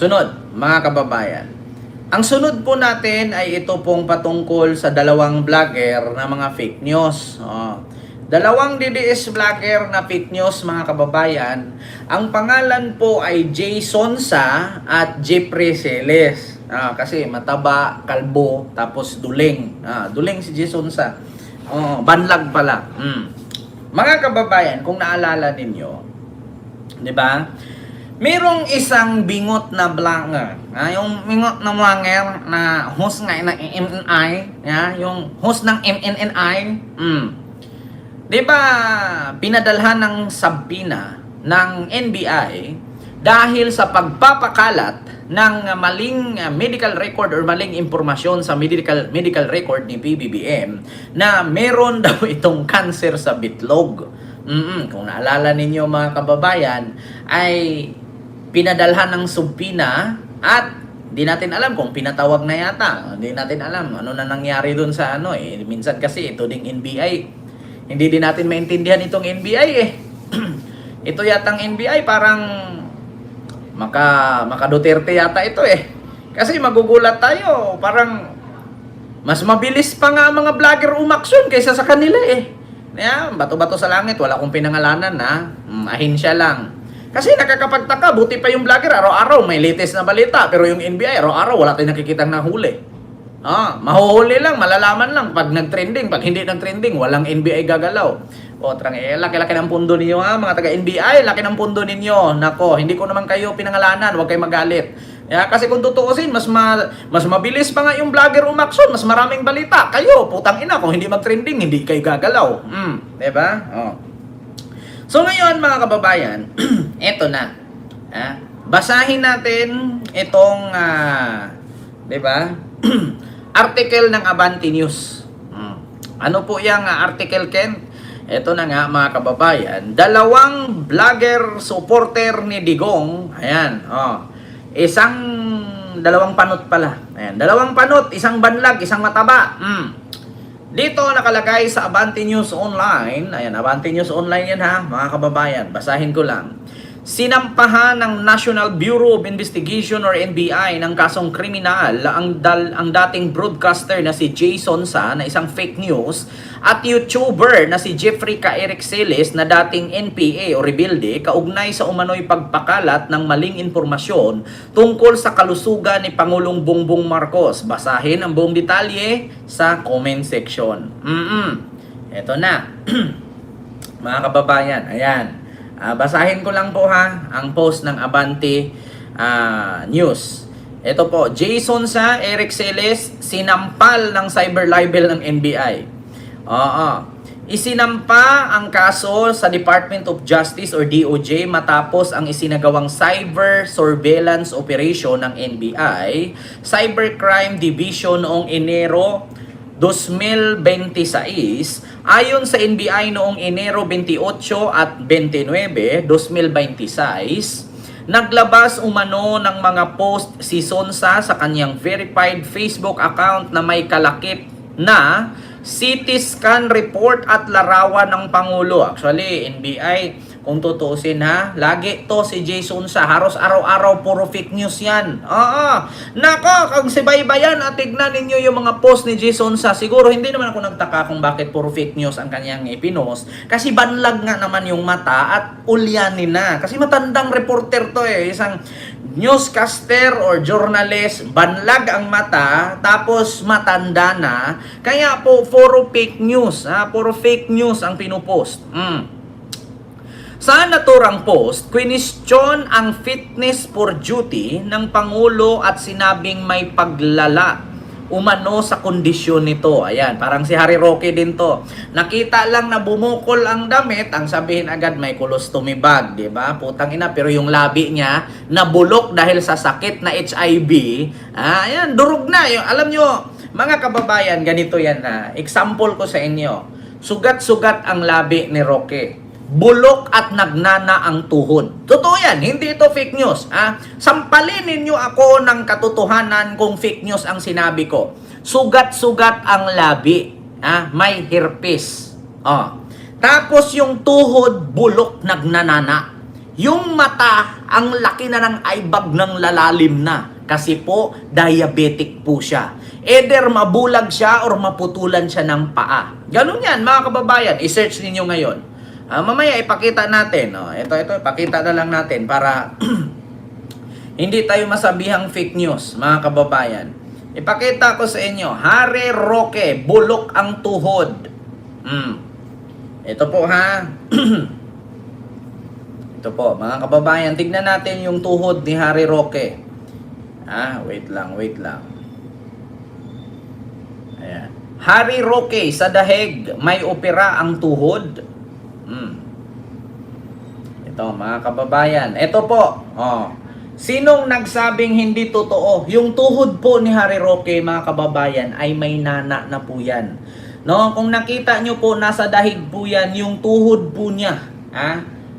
Sunod, mga kababayan. Ang sunod po natin ay ito pong patungkol sa dalawang vlogger na mga fake news. Dalawang DDS vlogger na fake news, mga kababayan. Ang pangalan po ay Jay Sonsa at Jeffrey Celes. Kasi mataba, kalbo, tapos duling. Duling si Jay Sonsa. Banlag pala. Mga kababayan, kung naalala ninyo, di ba? Merong isang bingot na vlogger, yung bingot na vlogger na host ng MNI, yung host ng MNNI, di ba, pinadalhan ng subpoena ng NBI dahil sa pagpapakalat ng maling medical record or maling impormasyon sa medical record ni PBBM na meron daw itong cancer sa bitlog. Kung naalala ninyo, mga kababayan, ay pinadalhan ng subpoena at di natin alam kung pinatawag na yata. Hindi natin alam ano na nangyari dun sa minsan kasi ito ding NBI. Hindi din natin maintindihan itong NBI Ito yatang NBI parang maka Duterte yata ito Kasi magugulat tayo, parang mas mabilis pa nga mga vlogger umaksyon kaysa sa kanila bato-bato sa langit, wala akong pinangalanan ahensya lang. Kasi nakakapagtaka, buti pa yung vlogger araw-araw may latest na balita, pero yung NBI araw-araw wala tayong nakikitang nahuli. Mahuhuli lang, malalaman lang pag nag-trending, pag hindi nag-trending, walang NBI gagalaw. Laki-laki ng pundo ninyo mga taga-NBI, laki ng pundo ninyo. Nako, hindi ko naman kayo pinangalanan, huwag kayo magalit. Kasi kung tutuusin, mas mabilis pa nga yung vlogger umaksyon, mas maraming balita. Kayo, putang ina, kung hindi mag-trending, hindi kayo gagalaw. Diba? So ngayon, mga kababayan, eto na. Basahin natin itong, diba? Article ng Abante News. Ano po yung article, Ken? Ito na nga, mga kababayan. Dalawang vlogger supporter ni Digong. Ayan. Dalawang panot pala. Ayan. Dalawang panot. Isang banlag, isang mataba. Dito nakalagay sa Abante News Online. Ayan, Abante News Online yan mga kababayan. Basahin ko lang. Sinampahan ng National Bureau of Investigation or NBI ng kasong kriminal ang dating broadcaster na si Jay Sonsa na isang fake news at YouTuber na si Jeffrey Eric Celes na dating NPA o Rebelde kaugnay sa umano'y pagpakalat ng maling impormasyon tungkol sa kalusugan ni Pangulong Bongbong Marcos. Basahin ang buong detalye sa comment section. Ito na. Mga kababayan, ayan. Basahin ko lang po ang post ng Abante News. Ito po, Jason sa Eric Celes sinampal ng cyber libel ng NBI. Isinampa ang kaso sa Department of Justice or DOJ matapos ang isinagawang cyber surveillance operation ng NBI, Cybercrime Division noong Enero 2026. Ayon sa NBI noong Enero 28 at 29, 2026, naglabas umano ng mga post si Sonsa sa kanyang verified Facebook account na may kalakip na CT scan report at larawan ng Pangulo. Actually, NBI, kung tutuusin lagi to si Jason sa haros araw-araw puro fake news yan. Nako, kung sibaybayan at tignan ninyo yung mga post ni Jason sa, siguro hindi naman ako nagtaka kung bakit puro fake news ang kanyang ipinost. Kasi banlag nga naman yung mata at ulyanin na. Kasi matandang reporter to isang newscaster or journalist, banlag ang mata, tapos matanda na. Kaya po, puro fake news. Puro fake news ang pinupost. Sa naturang post, question ang fitness for duty ng Pangulo at sinabing may paglala umano sa kondisyon nito. Ayan, parang si Harry Roque din to. Nakita lang na bumukol ang damit, ang sabihin agad may colostomy bag, di ba? Putang ina, pero yung labi niya nabulok dahil sa sakit na HIV. Ayan, durog na. Alam nyo, mga kababayan, ganito yan example ko sa inyo. Sugat-sugat ang labi ni Roque. Bulok at nagnana ang tuhod. Totoo yan, hindi ito fake news. Sampalin ninyo ako ng katotohanan kung fake news ang sinabi ko. Sugat-sugat ang labi. May herpes. Tapos yung tuhod, bulok, nagnanana. Yung mata, ang laki na ng eye bag ng lalalim na. Kasi po, diabetic po siya. Either mabulag siya or maputulan siya ng paa. Ganun yan, mga kababayan. I-search ninyo ngayon. Mamaya, ipakita natin. Ito, ipakita na lang natin para hindi tayo masabihang fake news, mga kababayan. Ipakita ko sa inyo, Harry Roque, bulok ang tuhod. Ito po ha. Ito po, mga kababayan, tignan natin yung tuhod ni Harry Roque. Wait lang. Ayan. Harry Roque, sa dahig, may opera ang tuhod. Ito, mga kababayan. Ito po, sinong nagsabing hindi totoo? Yung tuhod po ni Harry Roque, mga kababayan, ay may nana na po yan. No, kung nakita nyo po, nasa dahig po yan, yung tuhod po niya.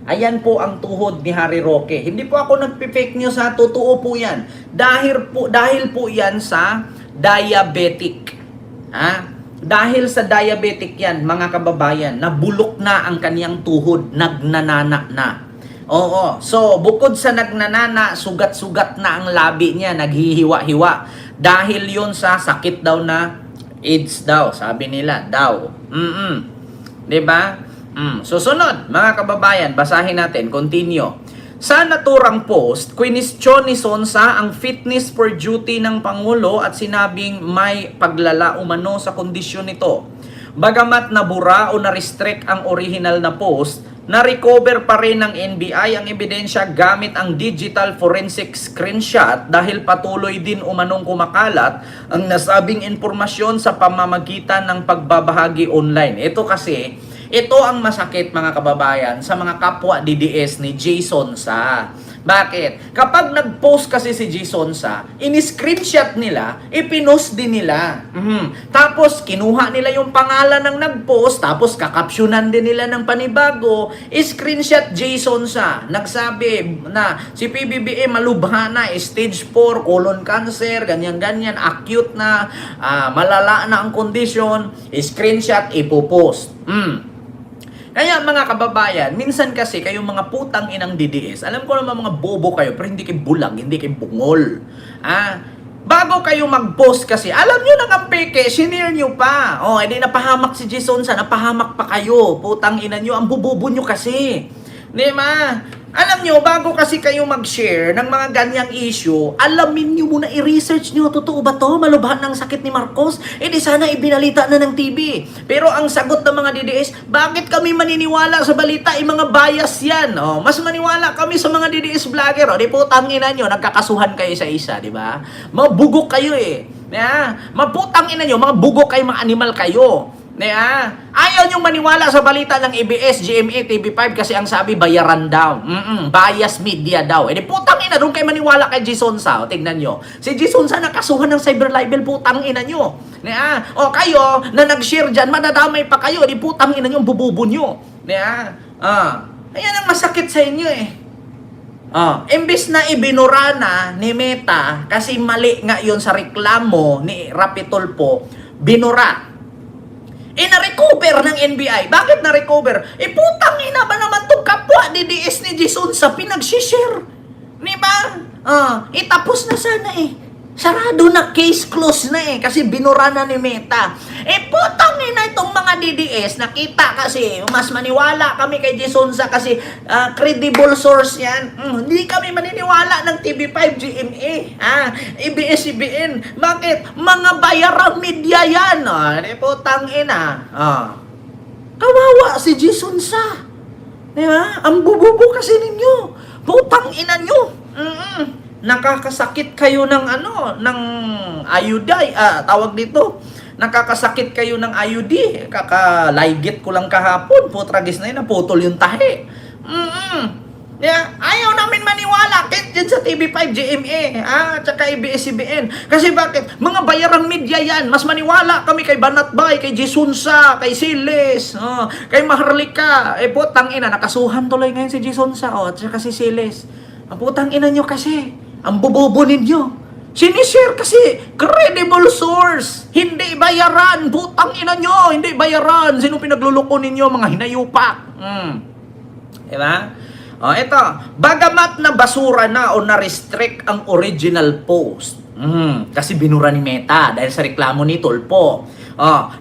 Ayan po ang tuhod ni Harry Roque. Hindi po ako nagpi-fake news ha, totoo po yan. Dahil po yan sa diabetic. Dahil sa diabetic yan, mga kababayan, nabulok na ang kaniyang tuhod, nagnanana na. Oo, so bukod sa nagnanana, sugat-sugat na ang labi niya, naghihiwa-hiwa. Dahil yon sa sakit daw na AIDS daw, sabi nila, daw. Diba? Susunod, mga kababayan, basahin natin, continue. Sa naturang post, kwinestyon ni Sonsa ang fitness for duty ng Pangulo at sinabing may paglala umano sa kondisyon nito. Bagamat nabura o na-restrict ang original na post, na-recover pa rin ng NBI ang ebidensya gamit ang digital forensic screenshot dahil patuloy din umanong kumakalat ang nasabing informasyon sa pamamagitan ng pagbabahagi online. Ito ang masakit, mga kababayan, sa mga kapwa DDS ni Jason Sa. Bakit? Kapag nag-post kasi si Jason Sa, in-screenshot nila, ipinost din nila. Tapos, kinuha nila yung pangalan ng nag-post, tapos kakapsyonan din nila ng panibago, screenshot Jason Sa. Nagsabi na si PBBM malubha na, stage 4, colon cancer, ganyan-ganyan, acute na, malala na ang kondisyon, screenshot, ipopost. Kaya mga kababayan, minsan kasi kayong mga putang inang DDS, alam ko naman mga bobo kayo, pero hindi kayo bulag, hindi kayo bungol. Bago kayo mag-post kasi, alam nyo nang ang peke, sinare nyo pa. Edi napahamak si Jason Sa, napahamak pa kayo. Putang ina nyo, ang bubobo nyo kasi. Di ba? Alam nyo, bago kasi kayo mag-share ng mga ganyang issue, alamin nyo muna, i-research nyo, totoo ba to? Malubhan ng sakit ni Marcos? Di sana ibinalita na ng TV. Pero ang sagot ng mga DDS, bakit kami maniniwala sa balita? Mga bias yan. Mas maniwala kami sa mga DDS vlogger. Di po, tangina nyo, nagkakasuhan kayo sa isa, di ba? Mabugok kayo maputang ina nyo, mga bugok kayo, mga animal kayo. Ayaw niyong maniwala sa balita ng ABS, GMA, TV5 kasi ang sabi bayaran daw. Bias media daw. Putang ina, doon kayo maniwala kay Jason Sa. Tingnan nyo. Si Jason Sa nakasuhan ng cyber libel, putang ina nyo. Kayo na nag-share dyan, madadamay pa kayo. Putang ina nyo, bububo nyo. Ayan ang masakit sa inyo imbis na ibinura na ni Meta kasi mali nga yun sa reklamo ni Rapi Tulfo, binura. Na-recover ng NBI. Bakit na-recover? Putang ina ba naman itong kapwa DDS ni Jason Sa pinag-share? Diba? Tapos na sana Sarado na, case close na kasi binura na ni Meta. Putang ina itong mga DDS, nakita kasi, mas maniwala kami kay Jason Sa kasi credible source yan. Hindi kami maniniwala ng TV5, GMA, ABS-CBN. Bakit? Mga bayarang media yan. Putang ina. Kawawa si Jason Sa. Diba? Ang bububo kasi ninyo. Putang ina nyo. Nakakasakit kayo ng ng ayuda, tawag dito. Nakakasakit kayo ng IUD. Kakalaygit ko lang kahapon. Putragis na yun, naputol yung tahi. Ayaw namin maniwala kahit dyan sa TV5, GMA, tsaka ABS-CBN. Kasi bakit? Mga bayarang media yan. Mas maniwala kami kay Banatbay, kay Jason Sa, kay Siles, kay Maharlika. Putang ina, nakasuhan tuloy ngayon si Jason Sa, tsaka si Siles. Putang ina nyo kasi. Ang bubobo ninyo. Sinishare kasi credible source. Hindi bayaran. Putang ina nyo. Hindi bayaran. Sino pinagluloko ninyo? Mga hinayupak. Diba? Ito, bagamat na basura na o na-restrict ang original post. Kasi binura ni Meta dahil sa reklamo ni Tulpo.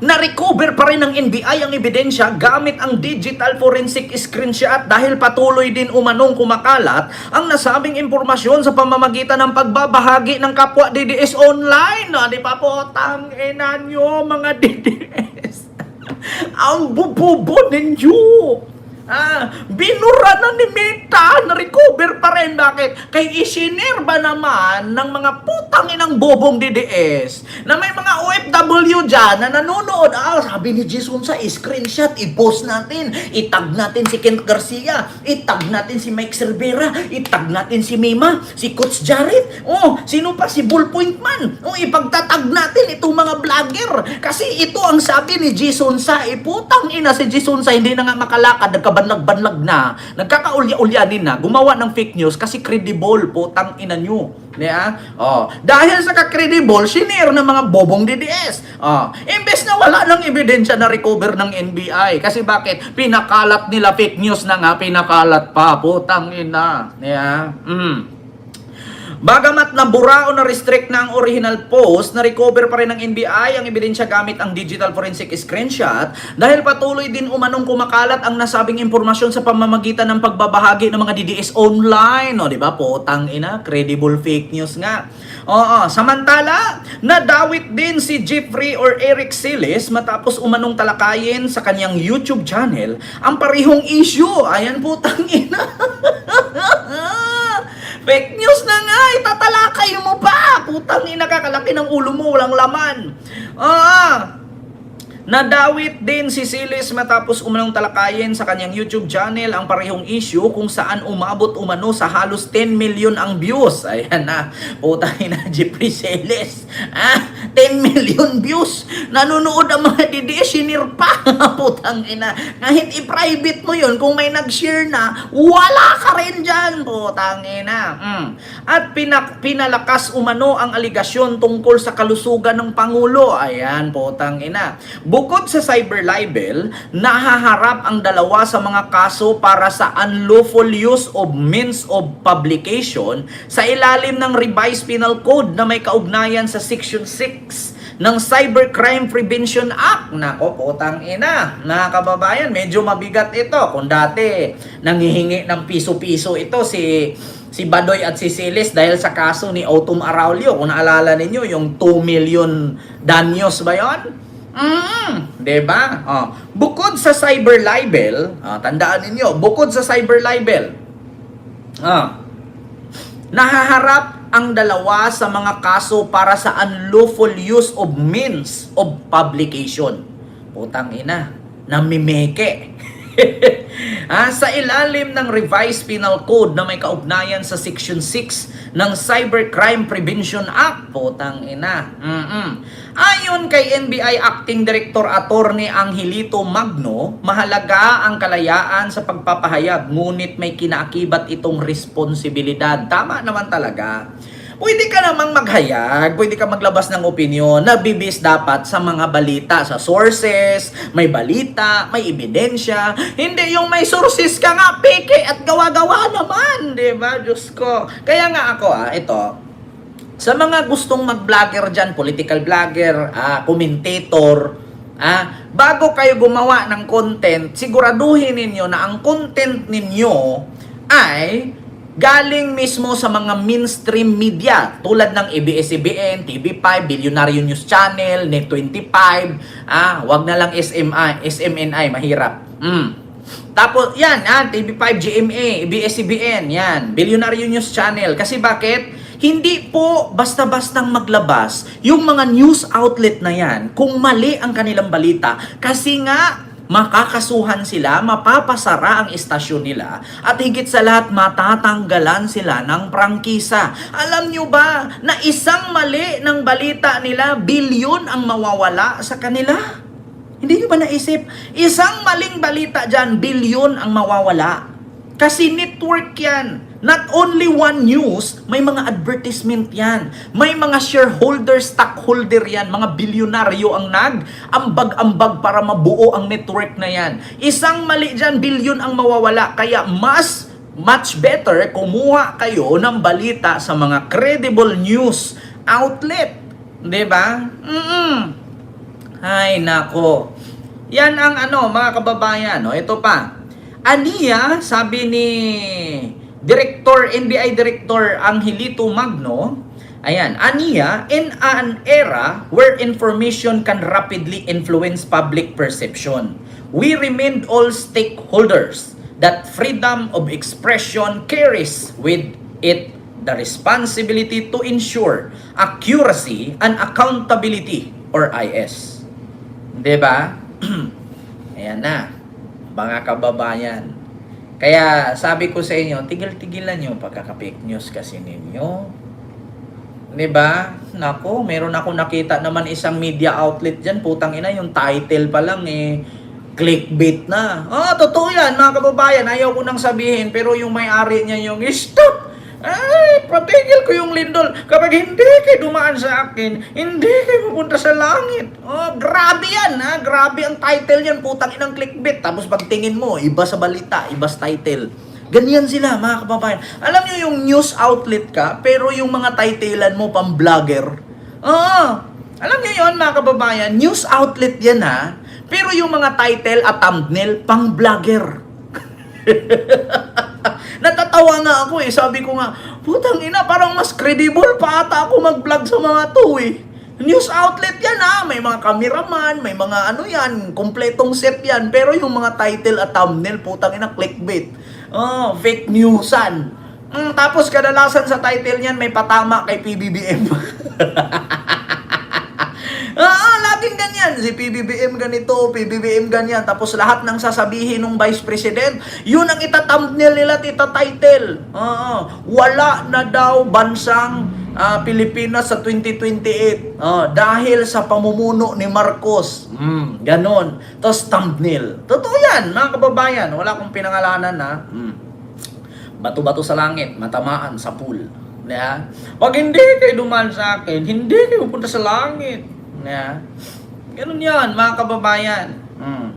Na-recover pa rin ng NBI ang ebidensya gamit ang digital forensic screenshot dahil patuloy din umanong kumakalat ang nasabing impormasyon sa pamamagitan ng pagbabahagi ng kapwa DDS online. Di pa po, tangina nyo mga DDS. Ang bububo ninyo. Binura na ni Meta, na-recover pa rin. Bakit? Kay isinerba naman ng mga putang inang bobong DDS na may mga OFW dyan na nanonood. Sabi ni Jason sa screenshot, i-post natin, itag natin si Kent Garcia, itag natin si Mike Cervera, itag natin si Mima, si Coach Jared, sino pa, si Ballpoint Man. Ipagtatag natin itong mga vlogger. Kasi ito ang sabi ni Jason sa, putang ina si Jason sa, hindi na nga makalakad, nagkabanlag-banlag na, nagkakaulya-ulyanin na, gumawa ng fake news kasi credible, putang ina nyo. Dahil sa ka-credible, sinare ng mga bobong DDS. Imbes na wala ng ebidensya na recover ng NBI. Kasi bakit? Pinakalat nila, fake news na nga, pinakalat pa, putang ina. Bagamat nabura o na-restrict na ang original post, na-recover pa rin ng NBI ang ebidensya gamit ang digital forensic screenshot dahil patuloy din umanong kumakalat ang nasabing impormasyon sa pamamagitan ng pagbabahagi ng mga DDS online. Di ba? Potang ina, credible fake news nga. Samantala, nadawit din si Jeffrey or Eric Siles matapos umanong talakayin sa kanyang YouTube channel ang parehong issue. Ayan, putang ina. Fake news na nga, itatalakay mo pa. Putang ina, kakalaki ng ulo mo, walang laman. Nadawit din si Siles matapos umanong talakayin sa kanyang YouTube channel ang parehong issue kung saan umabot umano sa halos 10 million ang views. Ayan na, putang ina, Jeffrey Siles. 10 million views. Nanonood ang mga DDS, sinir pa. Putang ina. Kahit i-private mo yun, kung may nag-share na, wala ka rin dyan. Putang ina. At pinalakas umano ang aligasyon tungkol sa kalusugan ng Pangulo. Ayan, putang ina. Bukod sa cyber libel, nahaharap ang dalawa sa mga kaso para sa unlawful use of means of publication sa ilalim ng Revised Penal Code na may kaugnayan sa Section 6 ng Cybercrime Prevention Act. Nako, putang ina. Mga kababayan, medyo mabigat ito. Kung dati, nanghihingi ng piso-piso ito si Badoy at si Siles dahil sa kaso ni Autumn Araulio. Kung naalala ninyo, yung 2 million danyos ba yun? Diba? Bukod sa cyber libel, tandaan ninyo, bukod sa cyber libel, nahaharap ang dalawa sa mga kaso para sa unlawful use of means of publication. Putang ina, namimeke. Sa ilalim ng Revised Penal Code na may kaugnayan sa Section 6 ng Cybercrime Prevention Act. Putang ina. Ayon kay NBI Acting Director Attorney Angelito Magno, mahalaga ang kalayaan sa pagpapahayag, ngunit may kinaakibat itong responsibilidad. Tama naman talaga. Pwede ka namang maghayag, pwede ka maglabas ng opinyon na bibis dapat sa mga balita, sa sources, may balita, may ebidensya. Hindi yung may sources ka nga, peke at gawa-gawa naman, di ba? Diyos ko. Kaya nga ako, ito, sa mga gustong mag-vlogger dyan, political vlogger, commentator, bago kayo gumawa ng content, siguraduhin ninyo na ang content ninyo ay galing mismo sa mga mainstream media tulad ng ABS-CBN, TV5, Billionaire News Channel, Net25, wag na lang SMNI, mahirap. Tapos yan, TV5, GMA, ABS-CBN, yan, Billionaire News Channel. Kasi bakit? Hindi po basta-bastang maglabas yung mga news outlet na yan kung mali ang kanilang balita. Kasi nga, makakasuhan sila, mapapasara ang istasyon nila, at higit sa lahat, matatanggalan sila ng prangkisa. Alam nyo ba na isang mali ng balita nila, bilyon ang mawawala sa kanila? Hindi nyo ba naisip? Isang maling balita dyan, bilyon ang mawawala. Kasi network yan. Not only one news, may mga advertisement yan. May mga shareholder, stockholder yan. Mga bilyonaryo ang nag-ambag-ambag para mabuo ang network na yan. Isang mali dyan, bilyon ang mawawala. Kaya mas much better kumuha kayo ng balita sa mga credible news outlet. 'Di ba? Ay, nako. Yan ang mga kababayan. No? Ito pa. Aniya, sabi ni NBI Director Angelito Magno, ayan, aniya, in an era where information can rapidly influence public perception, we remind all stakeholders that freedom of expression carries with it the responsibility to ensure accuracy and accountability, or IS. Diba? Ayan na, mga kababayan. Kaya sabi ko sa inyo, tigil-tigilan yung pagkaka-fake news kasi ninyo. Diba? Nako, meron ako nakita naman isang media outlet dyan, putang ina, yung title pa lang clickbait na. Totoo yan, mga kababayan. Ayaw ko nang sabihin, pero yung may-ari niya yung, stop! Ay, patigil ko yung lindol. Kapag hindi kayo dumaan sa akin, hindi kayo pupunta sa langit. Grabe yan, ha? Grabe ang title yan, putang inang clickbait. Tapos pagtingin mo, iba sa balita, iba sa title. Ganyan sila, mga kababayan. Alam nyo yung news outlet ka, pero yung mga titlean mo pang vlogger. Alam nyo yun, mga kababayan, news outlet yan, ha? Pero yung mga title at thumbnail, pang vlogger. Natatawa nga ako sabi ko nga, putang ina, parang mas credible pa ata ako mag-vlog sa mga to News outlet yan may mga cameraman, may mga yan, kompletong set yan. Pero yung mga title at thumbnail, putang ina, clickbait. Fake newsan. Tapos kadalasan sa title niyan may patama kay PBBM. Laging ganyan. Si PBBM ganito, PBBM ganyan. Tapos lahat ng sasabihin ng Vice President, yun ang ita-thumbnail nila at ita-title. Wala na daw bansang Pilipinas sa 2028 dahil sa pamumuno ni Marcos. Ganon. Tapos thumbnail. Totoo yan, mga kababayan. Wala akong pinangalanan bato-bato sa langit, matamaan sa pool. Pag hindi kayo dumaan sa akin, hindi kayo pupunta sa langit. Ganun yan, mga kababayan.